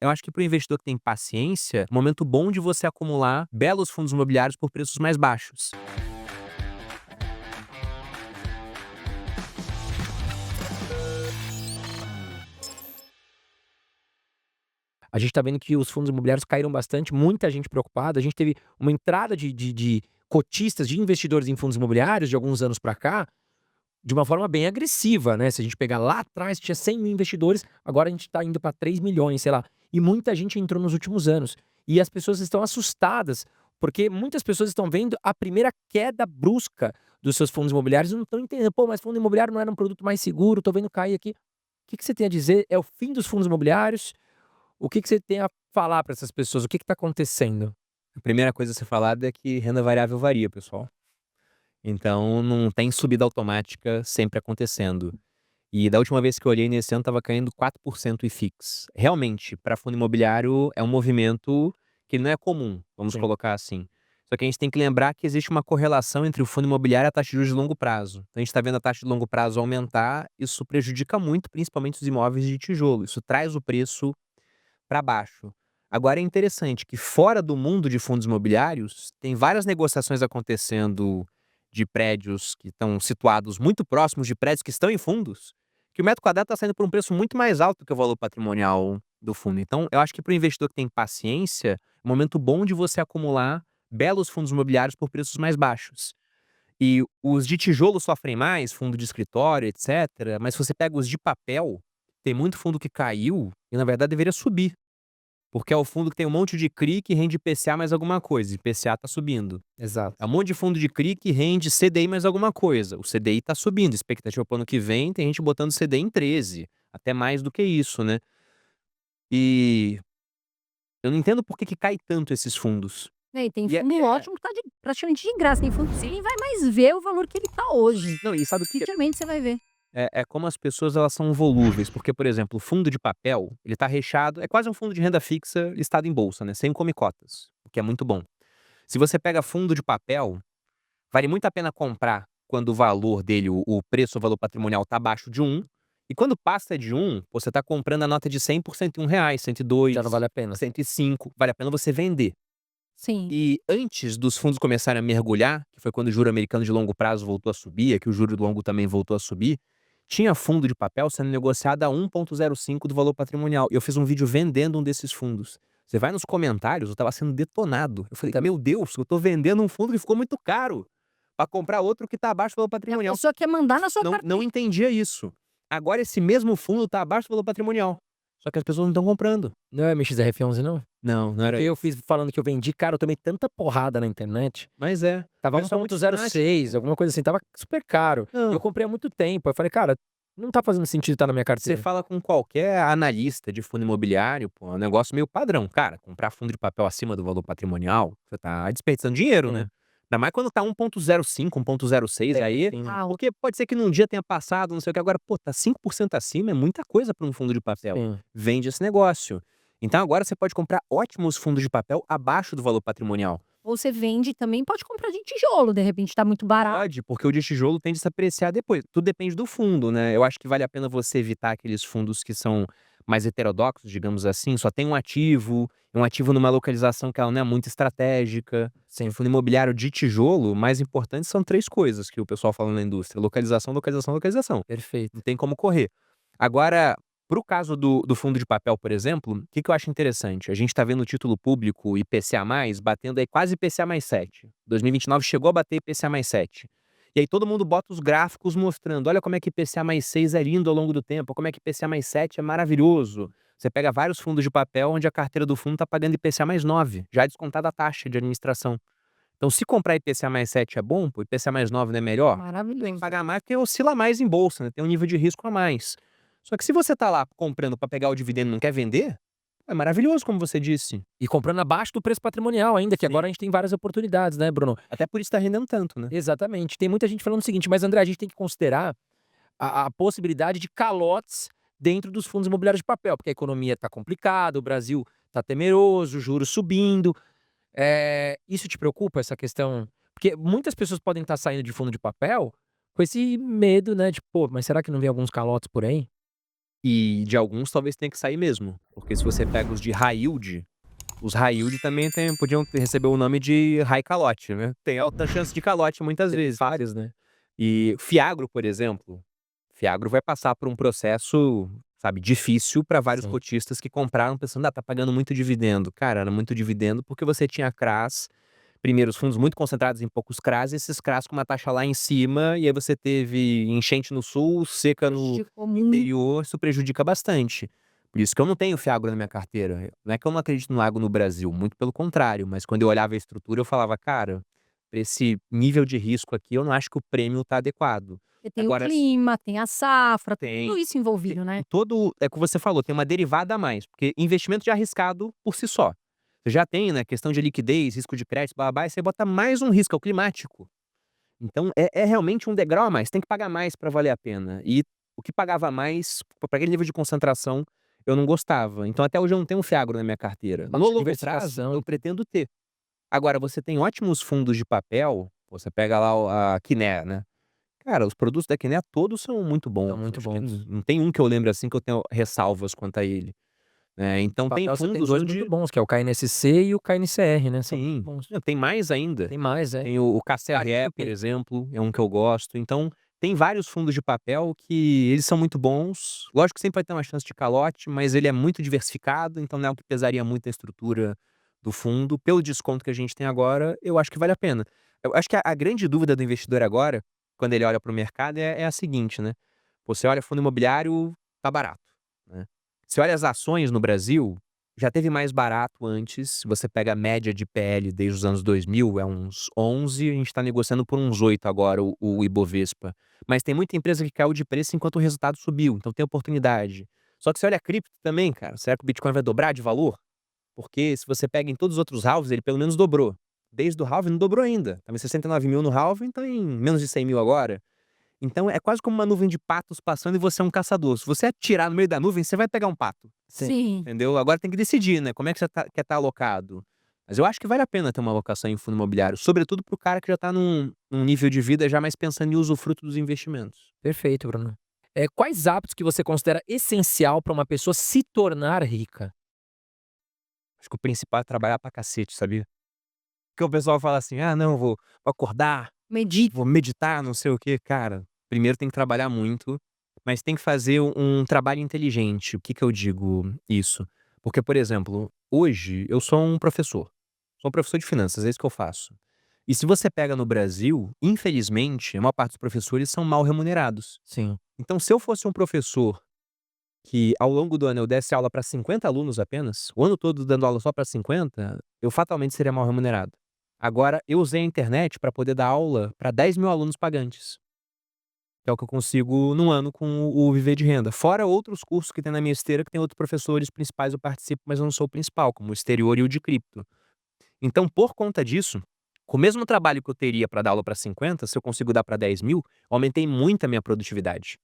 Eu acho que para o investidor que tem paciência, é um momento bom de você acumular belos fundos imobiliários por preços mais baixos. A gente está vendo que os fundos imobiliários caíram bastante, muita gente preocupada. A gente teve uma entrada de cotistas, de investidores em fundos imobiliários de alguns anos para cá, de uma forma bem agressiva, né? Se a gente pegar lá atrás, tinha 100 mil investidores, agora a gente está indo para 3 milhões, sei lá. E muita gente entrou nos últimos anos. E as pessoas estão assustadas, porque muitas pessoas estão vendo a primeira queda brusca dos seus fundos imobiliários e não estão entendendo. Pô, mas fundo imobiliário não era um produto mais seguro, tô vendo cair aqui. O que que você tem a dizer? É o fim dos fundos imobiliários? O que que você tem a falar para essas pessoas? O que está acontecendo? A primeira coisa a ser falada é que renda variável varia, pessoal. Então não tem subida automática sempre acontecendo. E da última vez que eu olhei nesse ano estava caindo 4% IFIX. Realmente, para fundo imobiliário é um movimento que não é comum, vamos Sim. colocar assim. Só que a gente tem que lembrar que existe uma correlação entre o fundo imobiliário e a taxa de juros de longo prazo. Então a gente está vendo a taxa de longo prazo aumentar, isso prejudica muito, principalmente os imóveis de tijolo. Isso traz o preço para baixo. Agora é interessante que fora do mundo de fundos imobiliários, tem várias negociações acontecendo de prédios que estão situados muito próximos de prédios que estão em fundos, que o metro quadrado está saindo por um preço muito mais alto que o valor patrimonial do fundo. Então, eu acho que para o investidor que tem paciência, é um momento bom de você acumular belos fundos imobiliários por preços mais baixos. E os de tijolo sofrem mais, fundo de escritório, etc. Mas se você pega os de papel, tem muito fundo que caiu e na verdade deveria subir. Porque é o fundo que tem um monte de CRI que rende IPCA mais alguma coisa, IPCA tá subindo. É um Exato. monte de fundo de CRI que rende CDI mais alguma coisa, o CDI tá subindo, expectativa para o ano que vem, tem gente botando CDI em 13, até mais do que isso, né. E eu não entendo por que que cai tanto esses fundos. É, e tem E é fundo ótimo que tá de praticamente de graça, tem fundo que você nem vai mais ver o valor que ele tá hoje. não, e sabe o que que Dificilmente você vai ver. é como as pessoas elas são volúveis, porque, por exemplo, o fundo de papel, ele tá recheado é quase um fundo de renda fixa listado em bolsa, né, sem come cotas, o que é muito bom. Se você pega fundo de papel, vale muito a pena comprar quando o valor dele, o preço, o valor patrimonial tá abaixo de 1, e quando passa de 1, você tá comprando a nota de 100 por R$ 101, Já não 102, vale a pena. 105, vale a pena você vender. Sim. E antes dos fundos começarem a mergulhar, que foi quando o juro americano de longo prazo voltou a subir, é que o juro longo também voltou a subir, tinha fundo de papel sendo negociado a 1,05 do valor patrimonial. E eu fiz um vídeo vendendo um desses fundos. Você vai nos comentários, eu estava sendo detonado. Eu falei, Tam meu Deus, eu tô vendendo um fundo que ficou muito caro para comprar outro que tá abaixo do valor E a patrimonial. pessoa quer mandar na sua Não carteira. entendia isso. Agora esse mesmo fundo tá abaixo do valor patrimonial. Só que as pessoas não estão comprando. Não é MXRF11 não? Não, não era Porque eu esse. fiz falando que eu vendi, cara, eu tomei tanta porrada na internet, Mas é, o tava pessoal é muito fanático. 1,06, alguma coisa assim, tava super caro. E eu Não. comprei há muito tempo, aí eu falei: "Cara, não tá fazendo sentido estar na minha Você carteira". fala com qualquer analista de fundo imobiliário, pô, é um negócio meio padrão. Cara, comprar fundo de papel acima do valor patrimonial, você tá desperdiçando dinheiro, né. Sim, Ainda mais quando tá 1,05, 1,06, sim, aí sim, Ah, porque pode ser que num dia tenha passado, não sei o que, agora, pô, tá 5% acima, é muita coisa para um fundo de papel. sim. Vende esse negócio. Então agora você pode comprar ótimos fundos de papel abaixo do valor patrimonial. ou você vende também, pode comprar de tijolo, de repente tá muito barato. Pode, porque o de tijolo tende a se apreciar depois. Tudo depende do fundo, né. Eu acho que vale a pena você evitar aqueles fundos que são mais heterodoxos, digamos assim, só tem um ativo numa localização que ela não é muito estratégica. Em Sim, fundo imobiliário de tijolo, o mais importante são 3 coisas que o pessoal fala na indústria: localização, localização, localização. Não perfeito. tem como correr. Agora, para o caso do fundo de papel, por exemplo, o que que eu acho interessante? A gente está vendo o título público IPCA+, batendo aí quase IPCA+7. 2029 chegou a bater IPCA+7. E aí todo mundo bota os gráficos mostrando: "Olha como é que IPCA+6 é lindo ao longo do tempo, como é que IPCA+7 é maravilhoso". Você pega vários fundos de papel onde a carteira do fundo está pagando IPCA+9, já descontada a taxa de administração. Então se comprar IPCA+7 é bom, pô, IPCA+9 não é melhor? Tem que Maravilhoso. pagar mais porque oscila mais em bolsa, né, tem um nível de risco a mais. Só que se você tá lá comprando para pegar o dividendo e não quer vender, é maravilhoso como você disse. E comprando abaixo do preço patrimonial ainda, que Sim. agora a gente tem várias oportunidades, né, Bruno? Até por isso tá rendendo tanto, né. Exatamente. Tem muita gente falando o seguinte: "Mas André, a gente tem que considerar a possibilidade de calotes dentro dos fundos imobiliários de papel, porque a economia está complicada, o Brasil está temeroso, juros subindo". Isso te preocupa, essa questão? Porque muitas pessoas podem estar saindo de fundo de papel com esse medo, né, de: "Pô, mas será que não vem alguns calotes por aí?". E de alguns talvez tenha que sair mesmo, porque se você pega os de high yield, os high yield também podiam receber o nome de high calote, né. Tem alta chance de calote muitas Tem vezes. vários, né. E Fiagro, por exemplo, Fiagro vai passar por um processo, sabe, difícil para vários Sim. cotistas que compraram pensando: "Ah, tá pagando muito dividendo". Cara, era muito dividendo porque você tinha CRAs, primeiro os fundos muito concentrados em poucos CRAs e esses CRAs com uma taxa lá em cima, e aí você teve enchente no sul, seca no Prejudicou muito. interior, isso prejudica bastante. Por isso que eu não tenho Fiagro na minha carteira. Não é que eu não acredito no agro no Brasil, muito pelo contrário, mas quando eu olhava a estrutura eu falava: "Cara, pra esse nível de risco aqui, eu não acho que o prêmio tá adequado". Porque tem o Agora clima, tem a safra, tem tudo isso te envolvido, né. todo é o que você falou, tem uma derivada a mais, porque investimento já é arriscado por si só. Você já tem, né, questão de liquidez, risco de crédito, blá-blá-blá, e você bota mais um risco, é o climático. Então é realmente um degrau a mais, tem que pagar mais pra valer a pena. E o que pagava mais, pra aquele nível de concentração, eu não gostava. Então até hoje eu não tenho um Fiagro na minha carteira. No Baixa longo prazo, diversificação. eu pretendo ter. Agora você tem ótimos fundos de papel, você pega lá a Quiné, né. Cara, os produtos da Quiné todos são muito São bons, muito acho que bons. não tem um que eu lembro, assim, que eu tenho ressalvas quanto a ele, né. De Então tem papel você tem fundos 2 muito onde bons, que é o KNSC e o KNCR, né, são muito sim, bons. tem mais ainda. Tem mais, é. Tem o KCRE, por Carimpe. exemplo, é um que eu gosto. Então, tem vários fundos de papel que eles são muito bons. Lógico que sempre vai ter uma chance de calote, mas ele é muito diversificado, então não é o que pesaria muito na estrutura do fundo. Pelo desconto que a gente tem agora, eu acho que vale a pena. Eu acho que a grande dúvida do investidor agora, quando ele olha para o mercado, é a seguinte, né? Você olha fundo imobiliário, tá barato, né? Você olha as ações no Brasil, já teve mais barato antes, você pega a média de PL desde os anos 2000, é uns 11, a gente tá negociando por uns 8 agora o Ibovespa. Mas tem muita empresa que caiu de preço enquanto o resultado subiu, então tem oportunidade. Só que você olha a cripto também, cara, será que o Bitcoin vai dobrar de valor? Porque se você pega em todos os outros halves, ele pelo menos dobrou. Desde o halving não dobrou ainda, tava em 69 mil no halving, tá em menos de 100 mil agora. Então é quase como uma nuvem de patos passando e você é um caçador. Se você atirar no meio da nuvem, você vai pegar um pato. Sim. Sim. Entendeu? Agora tem que decidir, né, como é que você quer estar alocado. Mas eu acho que vale a pena ter uma alocação em fundo imobiliário, sobretudo para o cara que já tá num nível de vida já mais pensando em usufruto dos investimentos. Perfeito, Bruno. Quais hábitos que você considera essencial para uma pessoa se tornar rica? Acho que o principal é trabalhar pra cacete, sabia? Porque o pessoal fala assim: "Ah, não, vou acordar, Medita. vou meditar, não sei o quê". Cara, primeiro tem que trabalhar muito, mas tem que fazer um trabalho inteligente. O que que eu digo isso? Porque, por exemplo, hoje eu sou um professor de finanças, é isso que eu faço. E se você pega no Brasil, infelizmente, a maior parte dos professores são mal remunerados. Sim. Então, se eu fosse um professor que ao longo do ano eu desse aula para 50 alunos apenas, o ano todo dando aula só para 50, eu fatalmente seria mal remunerado. Agora, eu usei a internet para poder dar aula para 10 mil alunos pagantes, que é o que eu consigo num ano com o Viver de Renda. Fora outros cursos que tem na minha esteira, que tem outros professores principais, eu participo, mas eu não sou o principal, como o exterior e o de cripto. Então, por conta disso, com o mesmo trabalho que eu teria para dar aula para 50, se eu consigo dar para 10 mil, aumentei muito a minha produtividade.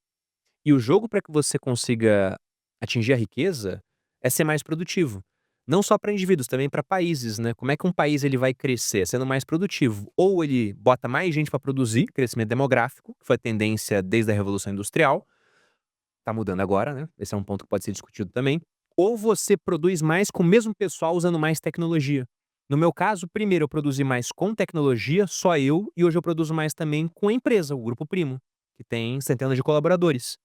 E o jogo para que você consiga atingir a riqueza é ser mais produtivo. Não só para indivíduos, também para países, né. Como é que um país ele vai crescer? Sendo mais produtivo. Ou ele bota mais gente para produzir, crescimento demográfico, que foi a tendência desde a Revolução Industrial, tá mudando agora, né, esse é um ponto que pode ser discutido também. Ou você produz mais com o mesmo pessoal usando mais tecnologia. No meu caso, primeiro eu produzi mais com tecnologia, só eu, e hoje eu produzo mais também com a empresa, o Grupo Primo, que tem centenas de colaboradores.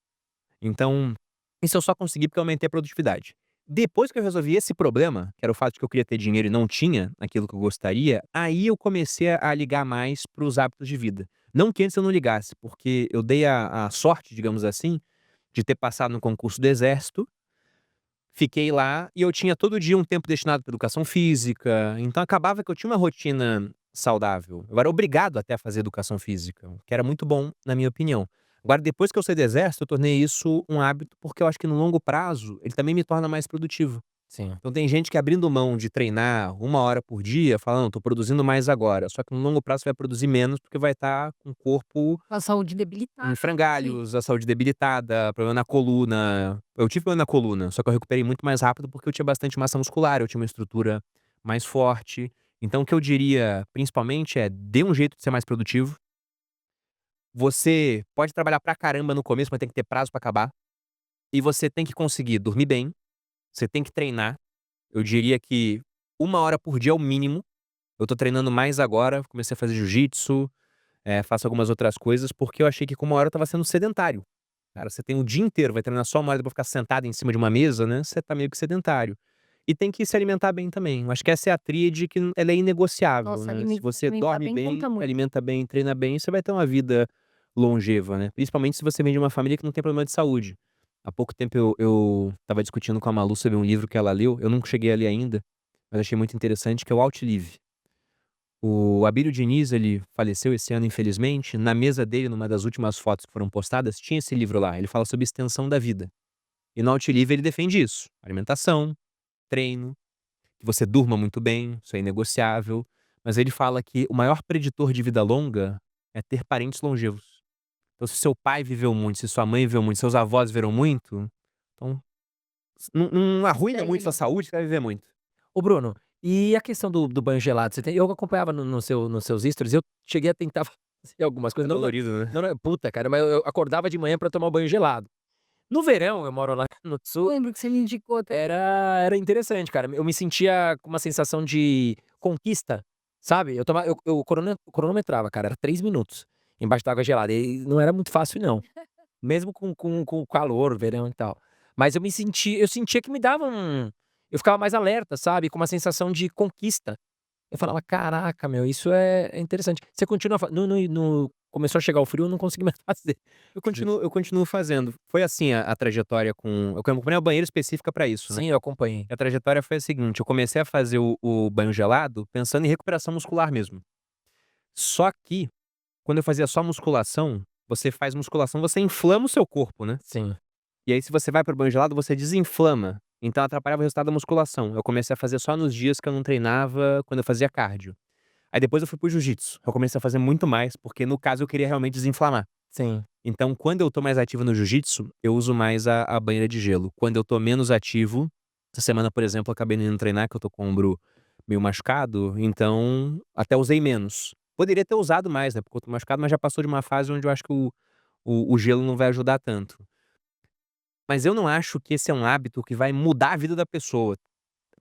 Então, isso eu só consegui porque eu aumentei a produtividade. Depois que eu resolvi esse problema, que era o fato de que eu queria ter dinheiro e não tinha aquilo que eu gostaria, aí eu comecei a ligar mais para os hábitos de vida. Não que antes eu não ligasse, porque eu dei a sorte, digamos assim, de ter passado no concurso do exército, fiquei lá e eu tinha todo dia um tempo destinado para educação física, então acabava que eu tinha uma rotina saudável. Eu era obrigado até a fazer educação física, o que era muito bom, na minha opinião. Agora, depois que eu saí do exército, eu tornei isso um hábito, porque eu acho que no longo prazo, ele também me torna mais produtivo. Sim. Então tem gente que abrindo mão de treinar 1 hora por dia, fala: "Não, tô produzindo mais agora", só que no longo prazo vai produzir menos, porque vai estar com o corpo Com a saúde em debilitada. Sim. frangalhos, a saúde debilitada, problema na coluna. Eu tive problema na coluna, só que eu recuperei muito mais rápido, porque eu tinha bastante massa muscular, eu tinha uma estrutura mais forte. Então o que eu diria, principalmente, é: dê um jeito de ser mais produtivo. Você pode trabalhar pra caramba no começo, mas tem que ter prazo pra acabar. E você tem que conseguir dormir bem, você tem que treinar. Eu diria que 1 hora por dia é o mínimo. Eu tô treinando mais agora, comecei a fazer jiu-jitsu, faço algumas outras coisas, porque eu achei que com 1 hora eu estava sendo sedentário. Cara, você tem o dia inteiro, vai treinar só 1 hora e depois ficar sentado em cima de uma mesa, né, você tá meio que sedentário. E tem que se alimentar bem também. Eu acho que essa é a tríade que ela é inegociável, Nossa, né. Se se você alimentar dorme bem bem, conta muito. alimenta bem, treina bem, você vai ter uma vida longeva, né. Principalmente se você vem de uma família que não tem problema de saúde. Há pouco tempo eu estava discutindo com a Malu sobre um livro que ela leu, eu não cheguei a ler ainda, mas achei muito interessante, que é o Outlive. O Abílio Diniz, ele faleceu esse ano, infelizmente. Na mesa dele, numa das últimas fotos que foram postadas, tinha esse livro lá. Ele fala sobre extensão da vida. E no Outlive ele defende isso: alimentação, treino, que você durma muito bem, isso é inegociável. Mas ele fala que o maior preditor de vida longa é ter parentes longevos. Então, se seu pai viveu muito, se sua mãe viveu muito, seus avós viveram muito, então não arruina muito sua Segue. saúde, você vai viver muito. Ô Bruno, e a questão do banho gelado, eu acompanhava nos seus stories, eu cheguei a tentar fazer algumas É coisas, dolorido, né? não, puta cara, mas eu acordava de manhã pra tomar um banho gelado. No verão, eu moro lá no Eu sul, lembro que você me indicou até. era interessante, cara, eu me sentia com uma sensação de conquista, sabe, eu cronometrava, cara, era 3 minutos embaixo d'água gelada, e não era muito fácil não, mesmo com o calor, verão e tal. Mas eu sentia que me dava eu ficava mais alerta, sabe, com uma sensação de conquista. Eu falava: "Caraca, meu, isso é interessante". Você continua fa no começou a chegar o frio, eu não consegui mais fazer. Eu continuo fazendo. Foi assim a trajetória com eu comprei uma banheira específica pra isso, né. Sim, eu acompanhei. E a trajetória foi a seguinte: eu comecei a fazer o banho gelado pensando em recuperação muscular mesmo. Só que, quando eu fazia só musculação, você faz musculação, você inflama o seu corpo, né. Sim. E aí se você vai para o banho gelado, você desinflama, então atrapalhava o resultado da musculação. Eu comecei a fazer só nos dias que eu não treinava, quando eu fazia cardio. Aí depois eu fui para o jiu-jitsu, eu comecei a fazer muito mais, porque no caso eu queria realmente desinflamar. Sim. Então, quando eu tô mais ativo no jiu-jitsu, eu uso mais a banheira de gelo. Quando eu tô menos ativo, essa semana, por exemplo, eu acabei não indo treinar, que eu tô com o ombro meio machucado, então até usei menos. Poderia ter usado mais, né, porque eu tô machucado, mas já passou de uma fase onde eu acho que o gelo não vai ajudar tanto. Mas eu não acho que esse é um hábito que vai mudar a vida da pessoa.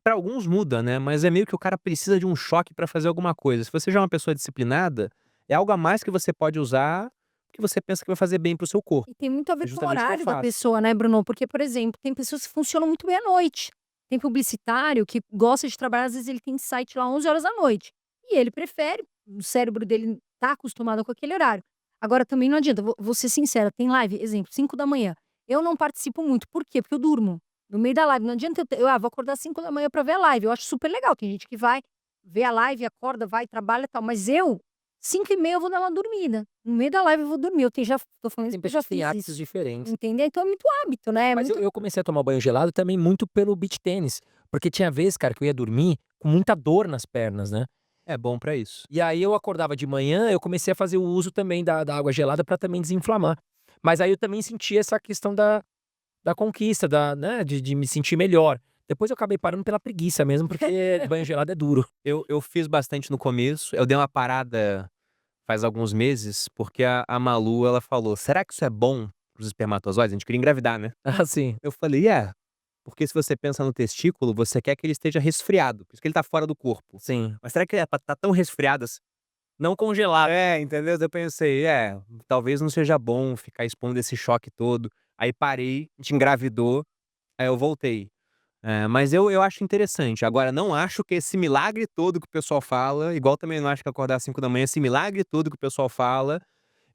Pra alguns muda, né, mas é meio que o cara precisa de um choque pra fazer alguma coisa. Se você já é uma pessoa disciplinada, é algo a mais que você pode usar, que você pensa que vai fazer bem para o seu corpo. E tem muito a É ver com o justamente o que eu horário da faço. pessoa, né, Bruno? Porque, por exemplo, tem pessoas que funcionam muito bem à noite. Tem publicitário que gosta de trabalhar, às vezes ele tem site lá 11 horas da noite. E ele prefere, o cérebro dele tá acostumado com aquele horário. Agora também não adianta, vou ser sincera, tem live, exemplo, 5 da manhã. Eu não participo muito, por quê? Porque eu durmo no meio da live. Não adianta vou acordar 5 da manhã pra ver a live. Eu acho super legal. Tem gente que vai ver a live, acorda, vai, trabalha e tal. Mas eu, 5h30 eu vou dar uma dormida. No meio da live eu vou dormir. Já tô falando isso Tem porque eu já pessoas que têm fiz hábitos isso. diferentes. Entendeu? Então é muito hábito, né, é Mas muito eu comecei a tomar banho gelado também muito pelo beach tênis, porque tinha vezes, cara, que eu ia dormir com muita dor nas pernas, né. É bom pra isso. E aí eu acordava de manhã, eu comecei a fazer o uso também da água gelada pra também desinflamar. Mas aí eu também senti essa questão da conquista, né, de me sentir melhor. Depois eu acabei parando pela preguiça mesmo, porque banho gelado é duro. Eu fiz bastante no começo, eu dei uma parada faz alguns meses, porque a Malu, ela falou: "Será que isso é bom para os espermatozoides?" A gente queria engravidar, né. Ah, sim. Eu falei: "É, porque se você pensa no testículo, você quer que ele esteja resfriado, por isso que ele tá fora do corpo. Sim. Mas será que é pra tá tão resfriado assim?" Não congelado. É, entendeu? Daí eu pensei: talvez não seja bom ficar expondo esse choque todo." Aí parei, a gente engravidou, aí eu voltei. Mas eu acho interessante. Agora não acho que esse milagre todo que o pessoal fala, igual também não acho que acordar às 5 da manhã, esse milagre todo que o pessoal fala,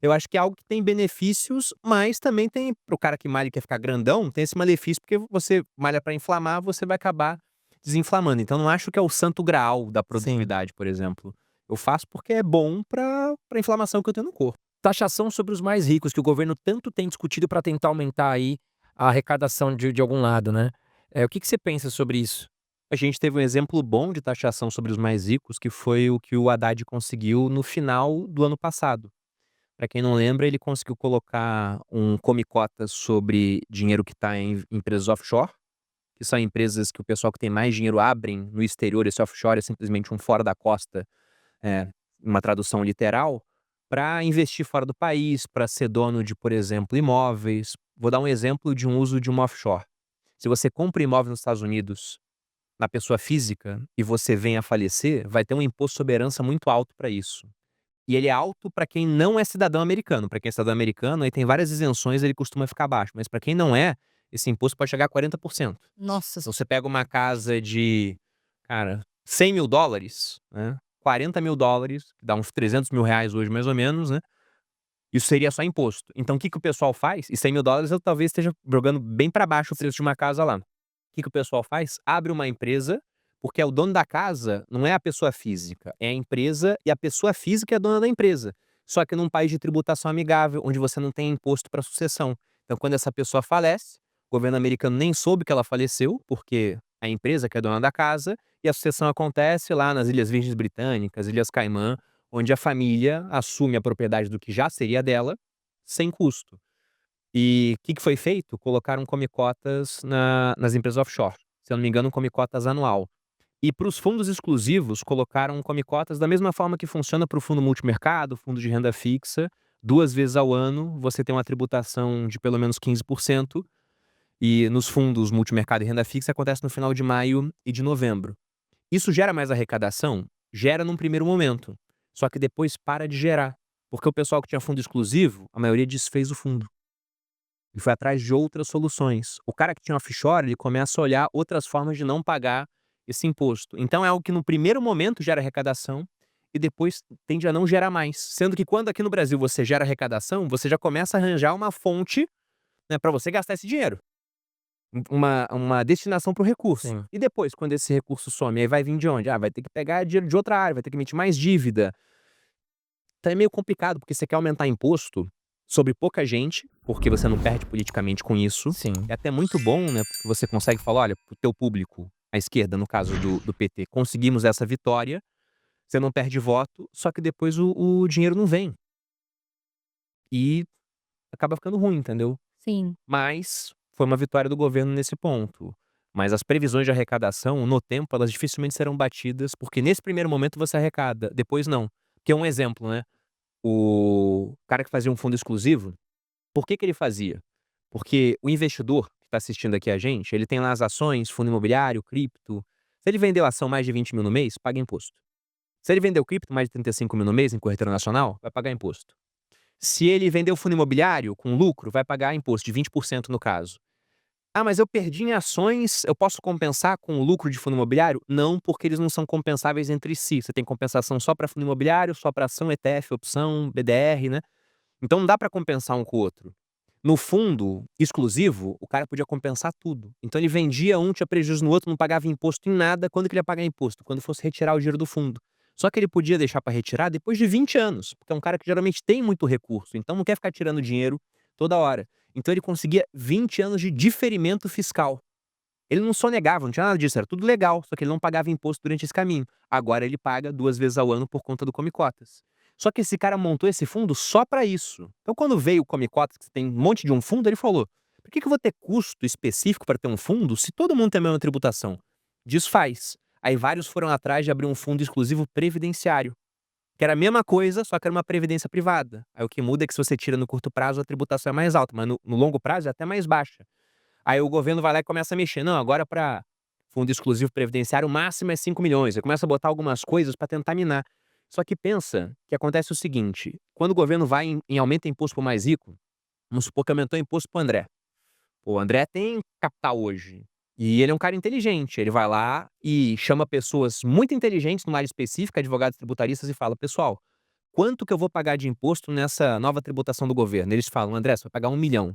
eu acho que é algo que tem benefícios, mas também tem para o cara que malha e quer ficar grandão, tem esse malefício, porque você malha pra inflamar, você vai acabar desinflamando. Então não acho que é o santo graal da Sim. produtividade, por exemplo. Eu faço porque é bom pra inflamação que eu tenho no corpo. Taxação sobre os mais ricos, que o governo tanto tem discutido para tentar aumentar aí a arrecadação de algum lado, né. O que que você pensa sobre isso? A gente teve um exemplo bom de taxação sobre os mais ricos, que foi o que o Haddad conseguiu no final do ano passado. Para quem não lembra, ele conseguiu colocar um come-cotas sobre dinheiro que está em empresas offshore, que são empresas que o pessoal que tem mais dinheiro abrem no exterior. Esse offshore é simplesmente um fora da costa, uma tradução literal, para investir fora do país, para ser dono de, por exemplo, imóveis, Vou dar um exemplo de um uso de uma offshore. Se você compra um imóvel nos Estados Unidos, na pessoa física, e você vem a falecer, vai ter um imposto sobre herança muito alto para isso. E ele é alto para quem não é cidadão americano. Para quem é cidadão americano, aí tem várias isenções, ele costuma ficar baixo. Mas para quem não é, esse imposto pode chegar a 40%. Nossa, Então você pega uma casa de, cara, $100.000, né? $40.000, que dá uns R$ 300.000 hoje mais ou menos, né? Isso seria só imposto. Então o que que o pessoal faz? E $100.000 eu talvez esteja jogando bem para baixo o preço de uma casa lá. O que que o pessoal faz? Abre uma empresa, porque é o dono da casa, não é a pessoa física, é a empresa e a pessoa física é a dona da empresa. Só que num país de tributação amigável, onde você não tem imposto para sucessão. Então quando essa pessoa falece, o governo americano nem soube que ela faleceu, porque a empresa que é dona da casa, e a sucessão acontece lá nas Ilhas Virgens Britânicas, Ilhas Caimã, onde a família assume a propriedade do que já seria dela, sem custo. E o que que foi feito? Colocaram come-cotas nas empresas offshore. Se eu não me engano, um come-cotas anual. E para os fundos exclusivos, colocaram come-cotas da mesma forma que funciona para o fundo multimercado, fundo de renda fixa. 2 vezes ao ano, você tem uma tributação de pelo menos 15%. E nos fundos multimercado e renda fixa acontece no final de maio e de novembro. Isso gera mais arrecadação? Gera num primeiro momento. Só que depois para de gerar. Porque o pessoal que tinha fundo exclusivo, a maioria desfez o fundo. E foi atrás de outras soluções. O cara que tinha offshore, ele começa a olhar outras formas de não pagar esse imposto. Então é algo que no primeiro momento gera arrecadação e depois tende a não gerar mais. Sendo que quando aqui no Brasil você gera arrecadação, você já começa a arranjar uma fonte, né, para você gastar esse dinheiro. Uma destinação para o recurso. Sim. E depois, quando esse recurso some, aí vai vir de onde? Ah, vai ter que pegar dinheiro de outra área, vai ter que emitir mais dívida. Então é meio complicado, porque você quer aumentar imposto sobre pouca gente, porque você não perde politicamente com isso. Sim. É até muito bom, né? Porque você consegue falar, olha, pro teu público, a esquerda, no caso do PT, conseguimos essa vitória, você não perde voto, só que depois o dinheiro não vem. E acaba ficando ruim, entendeu? sim. Mas foi uma vitória do governo nesse ponto. Mas as previsões de arrecadação, no tempo, elas dificilmente serão batidas, porque nesse primeiro momento você arrecada, depois não. Que é um exemplo, né? O cara que fazia um fundo exclusivo, por que que ele fazia? Porque o investidor que está assistindo aqui a gente, ele tem lá as ações, fundo imobiliário, cripto. Se ele vendeu ação mais de 20 mil no mês, paga imposto. Se ele vendeu cripto mais de 35 mil no mês em corretora nacional, vai pagar imposto. Se ele vendeu fundo imobiliário com lucro, vai pagar imposto de 20% no caso. Ah, mas eu perdi em ações, eu posso compensar com o lucro de fundo imobiliário? Não, porque eles não são compensáveis entre si. Você tem compensação só para fundo imobiliário, só para ação, ETF, opção, BDR, né? Então não dá para compensar um com o outro. No fundo exclusivo, o cara podia compensar tudo. Então ele vendia um, tinha prejuízo no outro, não pagava imposto em nada. Quando que ele ia pagar imposto? Quando fosse retirar o dinheiro do fundo. Só que ele podia deixar para retirar depois de 20 anos, porque é um cara que geralmente tem muito recurso, então não quer ficar tirando dinheiro toda hora. Então ele conseguia 20 anos de diferimento fiscal. Ele não sonegava, não tinha nada disso, era tudo legal, só que ele não pagava imposto durante esse caminho. Agora ele paga 2 vezes ao ano por conta do Come Cotas. Só que esse cara montou esse fundo só para isso. Então quando veio o Come Cotas, que tem um monte de um fundo, ele falou: por que que eu vou ter custo específico para ter um fundo se todo mundo tem a mesma tributação? Desfaz. Aí vários foram atrás de abrir um fundo exclusivo previdenciário, que era a mesma coisa, só que era uma previdência privada. Aí o que muda é que se você tira no curto prazo, a tributação é mais alta, mas no longo prazo é até mais baixa. Aí o governo vai lá e começa a mexer. Não, agora para fundo exclusivo previdenciário, o máximo é 5 milhões. Aí começa a botar algumas coisas para tentar minar. Só que pensa que acontece o seguinte: quando o governo vai em aumenta imposto pro mais rico, vamos supor que aumentou o imposto pro André. O André tem capital hoje. E ele é um cara inteligente. Ele vai lá e chama pessoas muito inteligentes numa área específica, advogados tributaristas, e fala: pessoal, quanto que eu vou pagar de imposto nessa nova tributação do governo? Eles falam: André, você vai pagar 1 milhão.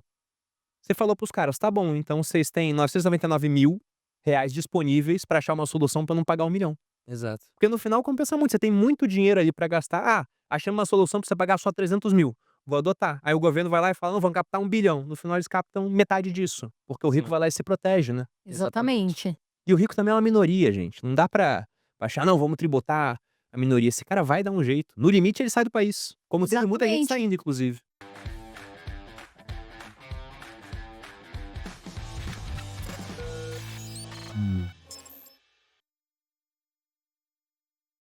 Você falou pros caras: tá bom, então vocês têm R$ 999.000 disponíveis para achar uma solução para não pagar 1 milhão. Exato. Porque no final compensa muito, você tem muito dinheiro ali para gastar. Ah, achamos uma solução para você pagar só 300 mil. Vou adotar. Aí o governo vai lá e fala: não, vamos captar 1 bilhão. No final eles captam metade disso. Porque o rico Sim. vai lá e se protege, né? Exatamente. E o rico também é uma minoria, gente. Não dá pra achar, não, vamos tributar a minoria. Esse cara vai dar um jeito. No limite, ele sai do país. Como teve muita gente Exatamente. saindo, inclusive.